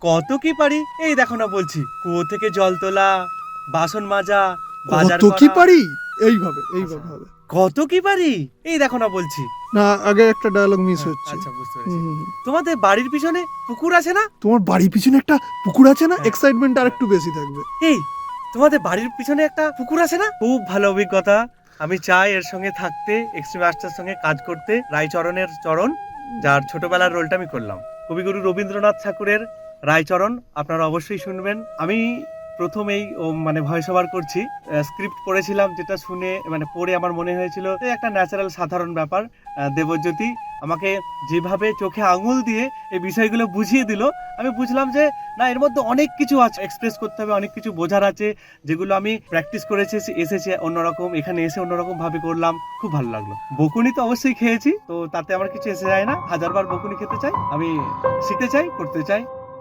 কত কি পারি এই দেখো না বলছি, কুয়ো থেকে জল তোলা, বাসন মাজা, বাজার কত কি করা। পারি? এইভাবে হবে। কত কি পারি এই দেখো না বলছি। না, আগে একটা ডায়লগ মিস হ্যাঁ, হচ্ছে। আচ্ছা বুঝতে পেরেছি। হুম। তোমাদের বাড়ির পিছনে পুকুর আছে না? তোমার বাড়ির পিছনে একটা পুকুর আছে না? হ্যাঁ। এক্সাইটমেন্ট আর একটু বেশি থাকবে। এই তোমাদের বাড়ির পিছনে একটা পুকুর আছে না? খুব ভালো অভিজ্ঞতা। আমি চাই এর সঙ্গে থাকতে, এক্সট্রিম মাস্টার সঙ্গে কাজ করতে। রায়চরণের চরণ, যার ছোটবেলার রোলটা আমি করলাম, কবিগুরু রবীন্দ্রনাথ ঠাকুরের রায়চরণ আপনারা অবশ্যই শুনবেন। আমি প্রথমেই মানে ভয়েস ওভার করছি, স্ক্রিপ্ট পড়েছিলাম, যেটা শুনে মানে পড়ে আমার মনে হয়েছিল যে একটা ন্যাচারাল সাধারণ ব্যাপার। দেবজ্যোতি আমাকে যেভাবে চোখে আঙুল দিয়ে এই বিষয়গুলো বুঝিয়ে দিল, আমি বুঝলাম যে না, এর মধ্যে অনেক কিছু আছে, এক্সপ্রেস করতে হবে, অনেক কিছু বোঝার আছে, যেগুলো আমি প্র্যাকটিস করেছি, এসেছে অন্যরকম, এখানে এসে অন্যরকম ভাবে করলাম। খুব ভালো লাগলো। বকুনি তো অবশ্যই খেয়েছি, তো তাতে আমার কিছু এসে যায় না, হাজারবার বকুনি খেতে চাই, আমি শিখতে চাই, করতে চাই।